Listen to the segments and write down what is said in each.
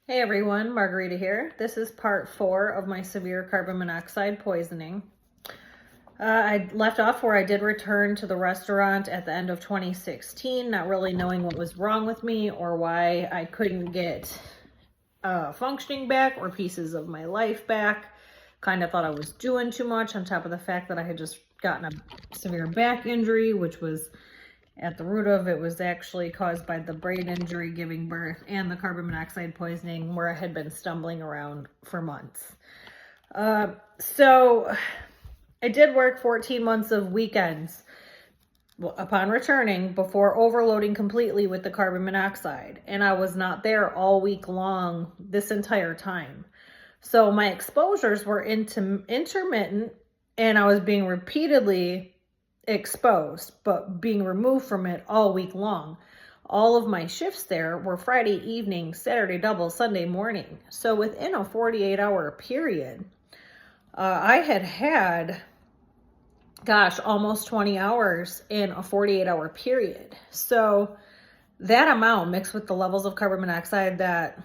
Hey everyone, Margarita here. This is part 4 of my severe carbon monoxide poisoning. I left off where I did return to the restaurant at the end of 2016, not really knowing what was wrong with me or why I couldn't get functioning back or pieces of my life back. Kind of thought I was doing too much, on top of the fact that I had just gotten a severe back injury, which was at the root of it was actually caused by the brain injury giving birth and the carbon monoxide poisoning, where I had been stumbling around for months. So I did work 14 months of weekends upon returning before overloading completely with the carbon monoxide. And I was not there all week long this entire time. So my exposures were intermittent, and I was being repeatedly exposed, but being removed from it all week long. All of my shifts there were Friday evening, Saturday double, Sunday morning. So within a 48-hour period, I had, almost 20 hours in a 48-hour period. So that amount mixed with the levels of carbon monoxide that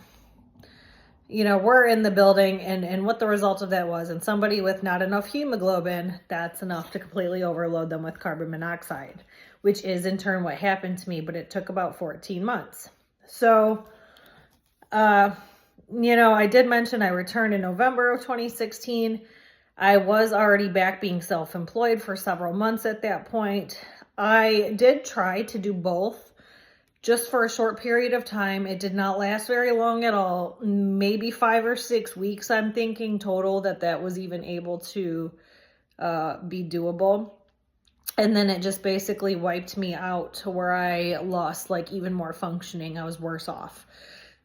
were in the building, and what the result of that was, and somebody with not enough hemoglobin, that's enough to completely overload them with carbon monoxide, which is in turn what happened to me, but it took about 14 months. So, I did mention I returned in November of 2016. I was already back being self-employed for several months at that point. I did try to do both just for a short period of time. It did not last very long at all. Maybe 5 or 6 weeks, I'm thinking total, that was even able to be doable. And then it just basically wiped me out to where I lost even more functioning. I was worse off.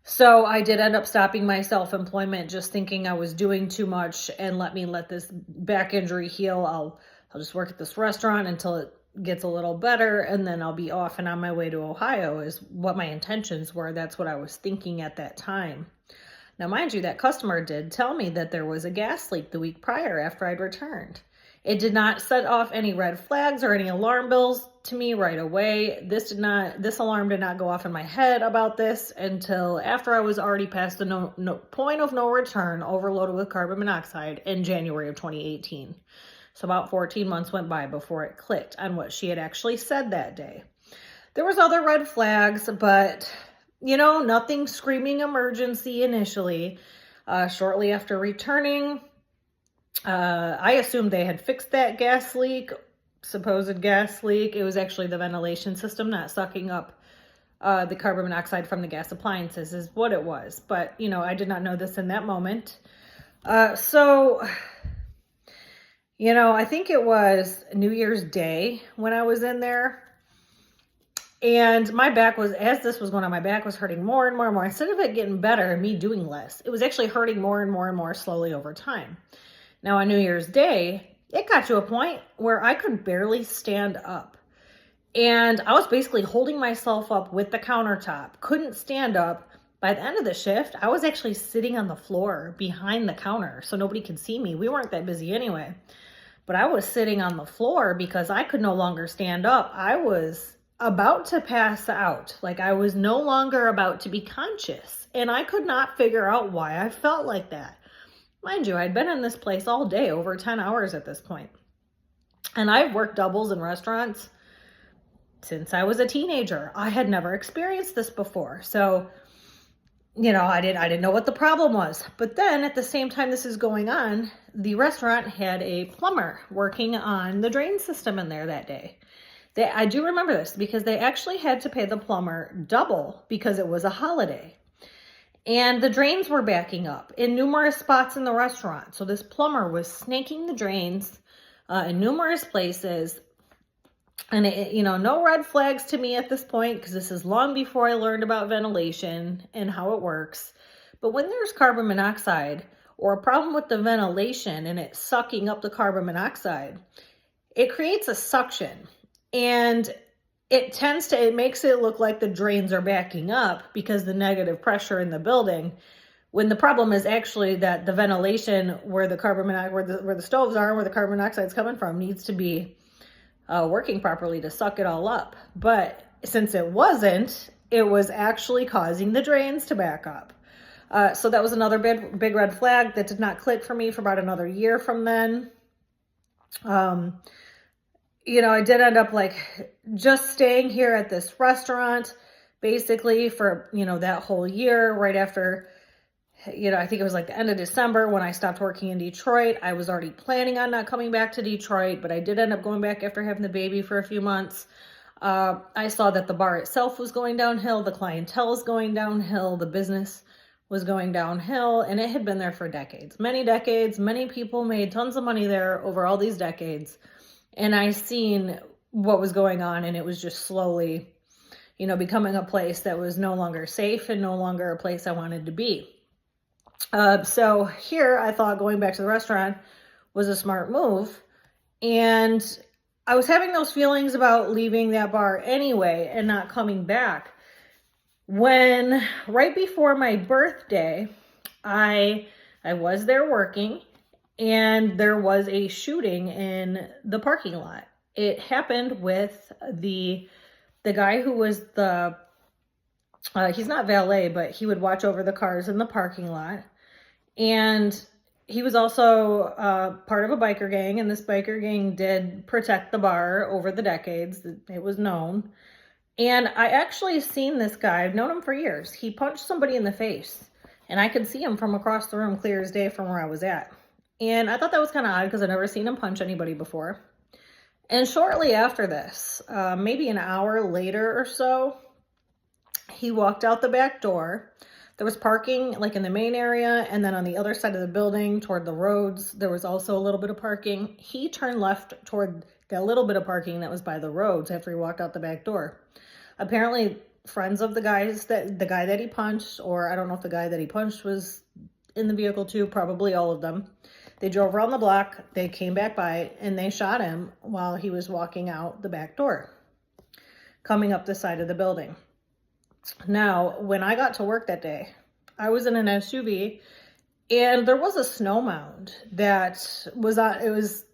So I did end up stopping my self-employment, just thinking I was doing too much, and let this back injury heal. I'll just work at this restaurant until it gets a little better, and then I'll be off and on my way to Ohio, is what my intentions were. That's what I was thinking at that time. Now, mind you, that customer did tell me that there was a gas leak the week prior after I'd returned. It did not set off any red flags or any alarm bells to me right away. This alarm did not go off in my head about this until after I was already past the point of no return, overloaded with carbon monoxide, in January of 2018. So about 14 months went by before it clicked on what she had actually said that day. There was other red flags, but nothing screaming emergency initially. Shortly after returning, I assumed they had fixed that gas leak, supposed gas leak. It was actually the ventilation system not sucking up the carbon monoxide from the gas appliances is what it was. But, I did not know this in that moment. I think it was New Year's Day when I was in there. And my back was, as this was going on, my back was hurting more and more and more. Instead of it getting better and me doing less, it was actually hurting more and more and more slowly over time. Now, on New Year's Day, it got to a point where I could barely stand up. And I was basically holding myself up with the countertop, couldn't stand up. By the end of the shift, I was actually sitting on the floor behind the counter so nobody could see me. We weren't that busy anyway. But I was sitting on the floor because I could no longer stand up. I was about to pass out. I was no longer about to be conscious. And I could not figure out why I felt like that. Mind you, I'd been in this place all day, over 10 hours at this point. And I've worked doubles in restaurants since I was a teenager. I had never experienced this before. So, I didn't know what the problem was. But then at the same time this is going on, the restaurant had a plumber working on the drain system in there that day. I do remember this because they actually had to pay the plumber double because it was a holiday. And the drains were backing up in numerous spots in the restaurant. So this plumber was snaking the drains in numerous places. And, no red flags to me at this point, because this is long before I learned about ventilation and how it works. But when there's carbon monoxide or a problem with the ventilation and it's sucking up the carbon monoxide, it creates a suction. And it makes it look like the drains are backing up because the negative pressure in the building, when the problem is actually that the ventilation where the carbon monoxide, where the stoves are, where the carbon monoxide is coming from, needs to be working properly to suck it all up. But since it wasn't, it was actually causing the drains to back up. So that was another big red flag that did not click for me for about another year from then. You know, I did end up like just staying here at this restaurant basically for, you know, that whole year right after, you know, I think it was like the end of December when I stopped working in Detroit. I was already planning on not coming back to Detroit, but I did end up going back after having the baby for a few months. I saw that the bar itself was going downhill. The clientele was going downhill. The business was going downhill, and it had been there for decades. Many people made tons of money there over all these decades. And I seen what was going on, and it was just slowly, you know, becoming a place that was no longer safe and no longer a place I wanted to be. So here I thought going back to the restaurant was a smart move. And I was having those feelings about leaving that bar anyway and not coming back when right before my birthday, I was there working, and there was a shooting in the parking lot. It happened with the guy who was he's not valet, but he would watch over the cars in the parking lot. And he was also part of a biker gang, and this biker gang did protect the bar over the decades. It was known. And I actually seen this guy. I've known him for years. He punched somebody in the face, and I could see him from across the room clear as day from where I was at. And I thought that was kind of odd because I'd never seen him punch anybody before. And shortly after this, maybe an hour later or so, he walked out the back door. There was parking like in the main area, and then on the other side of the building toward the roads, there was also a little bit of parking. He turned left toward that little bit of parking that was by the roads after he walked out the back door. Apparently, friends of the guy that he punched, or I don't know if the guy that he punched was in the vehicle too, probably all of them. They drove around the block, they came back by, and they shot him while he was walking out the back door, coming up the side of the building. Now, when I got to work that day, I was in an SUV, and there was a snow mound that was it was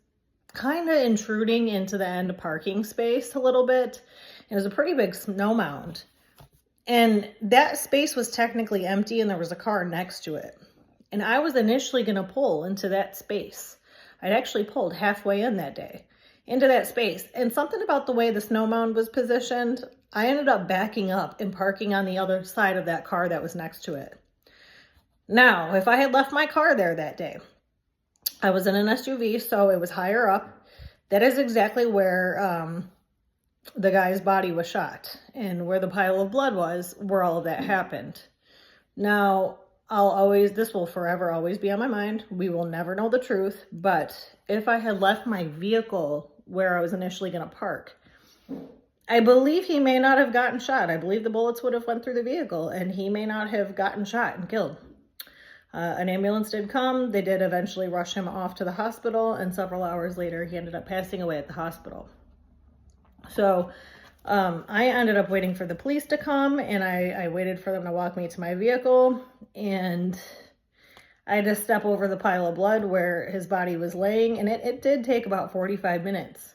kind of intruding into the end parking space a little bit. It was a pretty big snow mound, and that space was technically empty, and there was a car next to it. And I was initially going to pull into that space. I'd actually pulled halfway in that day into that space. And something about the way the snow mound was positioned, I ended up backing up and parking on the other side of that car that was next to it. Now, if I had left my car there that day, I was in an SUV, so it was higher up. That is exactly where the guy's body was shot, and where the pile of blood was, where all of that happened. Now, this will forever always be on my mind. We will never know the truth, but if I had left my vehicle where I was initially going to park, I believe he may not have gotten shot. I believe the bullets would have went through the vehicle, and he may not have gotten shot and killed. An ambulance did come. They did eventually rush him off to the hospital, and several hours later, he ended up passing away at the hospital. So I ended up waiting for the police to come, and I waited for them to walk me to my vehicle, and I had to step over the pile of blood where his body was laying, and it did take about 45 minutes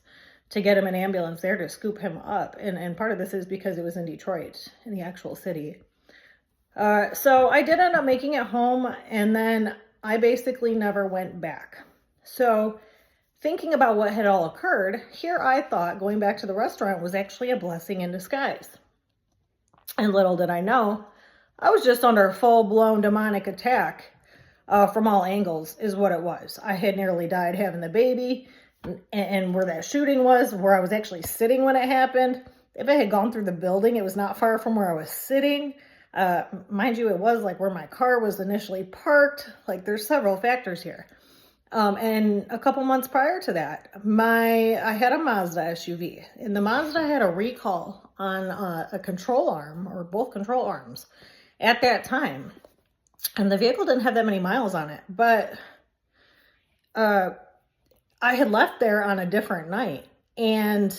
to get him an ambulance there to scoop him up, and part of this is because it was in Detroit, in the actual city. So I did end up making it home, and then I basically never went back. So thinking about what had all occurred, here I thought going back to the restaurant was actually a blessing in disguise. And little did I know, I was just under a full-blown demonic attack from all angles is what it was. I had nearly died having the baby, and where that shooting was, where I was actually sitting when it happened. If it had gone through the building, it was not far from where I was sitting. Mind you, it was like where my car was initially parked. Like, there's several factors here. And a couple months prior to that, I had a Mazda SUV, and the Mazda had a recall on a control arm, or both control arms at that time. And the vehicle didn't have that many miles on it, but I had left there on a different night. And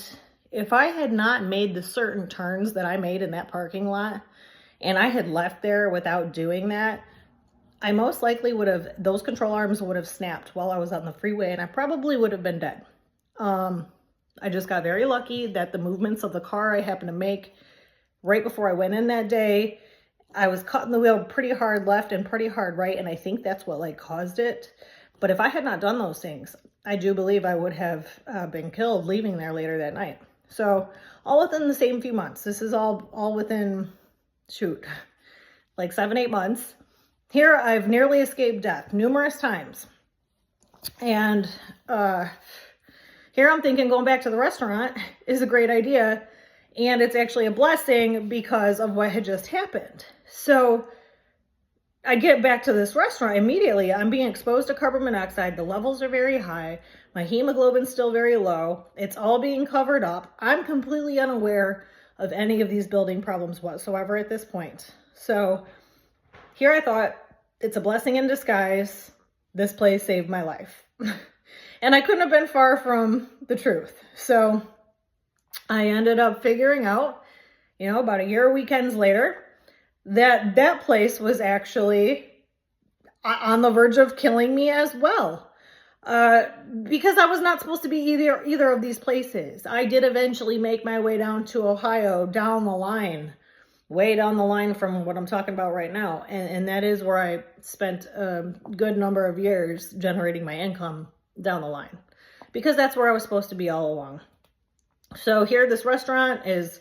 if I had not made the certain turns that I made in that parking lot, and I had left there without doing that, I most likely those control arms would have snapped while I was on the freeway, and I probably would have been dead. I just got very lucky that the movements of the car I happened to make right before I went in that day I was cutting the wheel pretty hard left and pretty hard right, and I think that's what like caused it. But if I had not done those things, I do believe I would have been killed leaving there later that night. So all within the same few months. This is all within, shoot, like 7-8 months. Here I've nearly escaped death numerous times. And here I'm thinking going back to the restaurant is a great idea. And it's actually a blessing because of what had just happened. So I get back to this restaurant immediately. I'm being exposed to carbon monoxide. The levels are very high. My hemoglobin's still very low. It's all being covered up. I'm completely unaware of any of these building problems whatsoever at this point. So here I thought, it's a blessing in disguise. This place saved my life. And I couldn't have been far from the truth. So I ended up figuring out, about a year of weekends later, that place was actually on the verge of killing me as well. Because I was not supposed to be either of these places. I did eventually make my way down to Ohio, down the line, way down the line from what I'm talking about right now. And that is where I spent a good number of years generating my income down the line. Because that's where I was supposed to be all along. So here this restaurant is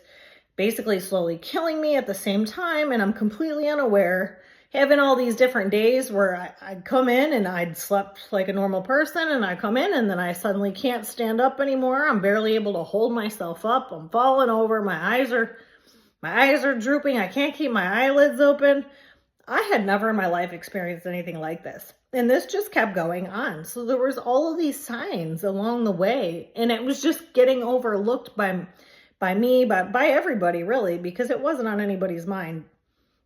basically slowly killing me at the same time, and I'm completely unaware, having all these different days where I'd come in and I'd slept like a normal person, and I come in and then I suddenly can't stand up anymore. I'm barely able to hold myself up. I'm falling over. My eyes are drooping. I can't keep my eyelids open. I had never in my life experienced anything like this. And this just kept going on. So there was all of these signs along the way, and it was just getting overlooked by me, by everybody really, because it wasn't on anybody's mind,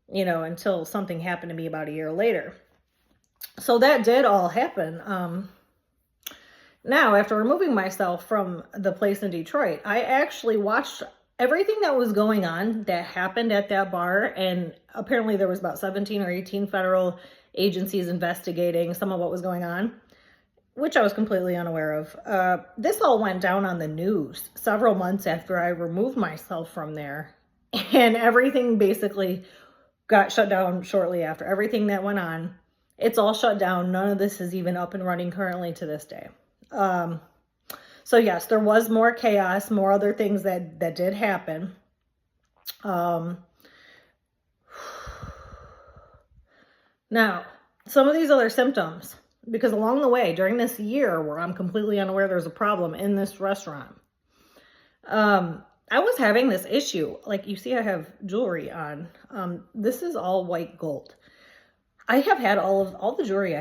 until something happened to me about a year later. So that did all happen. Now, after removing myself from the place in Detroit, I actually watched everything that was going on that happened at that bar. And apparently there was about 17 or 18 federal agencies investigating some of what was going on, which I was completely unaware of. This all went down on the news several months after I removed myself from there. And everything basically got shut down shortly after. Everything that went on, it's all shut down. None of this is even up and running currently to this day. So yes, there was more chaos, more other things that did happen. Now, some of these other symptoms, because along the way, during this year where I'm completely unaware there's a problem in this restaurant, I was having this issue. Like you see, I have jewelry on. This is all white gold. I have had all the jewelry I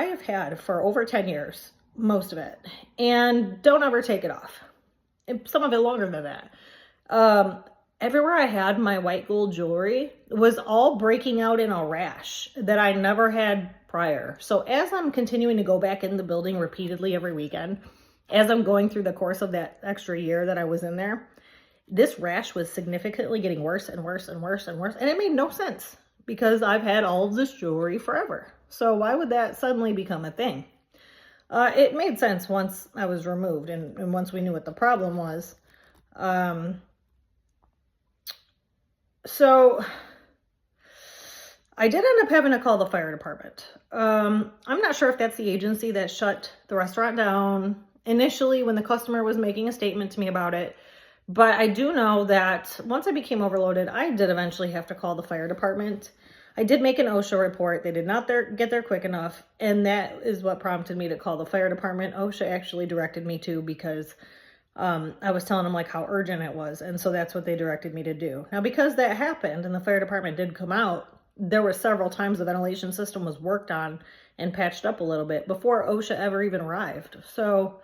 have had for over 10 years, most of it, and don't ever take it off. And some of it longer than that. Everywhere I had my white gold jewelry was all breaking out in a rash that I never had prior. So as I'm continuing to go back in the building repeatedly every weekend, as I'm going through the course of that extra year that I was in there, this rash was significantly getting worse and worse and worse and worse. And it made no sense because I've had all of this jewelry forever. So why would that suddenly become a thing? It made sense once I was removed and once we knew what the problem was. So I did end up having to call the fire department. I'm not sure if that's the agency that shut the restaurant down initially when the customer was making a statement to me about it. But I do know that once I became overloaded, I did eventually have to call the fire department. I did make an OSHA report. They did not get there quick enough. And that is what prompted me to call the fire department. OSHA actually directed me to because I was telling them like how urgent it was. And so that's what they directed me to do. Now, because that happened and the fire department did come out, there were several times the ventilation system was worked on and patched up a little bit before OSHA ever even arrived. So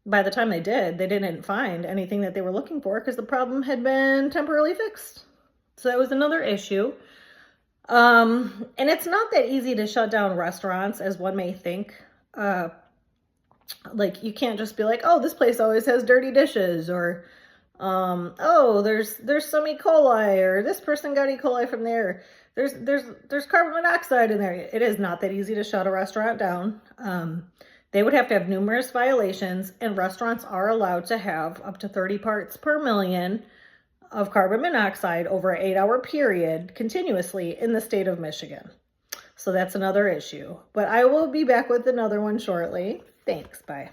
by the time they didn't find anything that they were looking for because the problem had been temporarily fixed. So that was another issue. And it's not that easy to shut down restaurants as one may think. Like you can't just be like, oh, this place always has dirty dishes, or oh, there's some E. coli, or this person got E. coli from there. There's carbon monoxide in there. It is not that easy to shut a restaurant down. They would have to have numerous violations, and restaurants are allowed to have up to 30 parts per million of carbon monoxide over an 8-hour period continuously in the state of Michigan. So that's another issue. But I will be back with another one shortly. Thanks. Bye.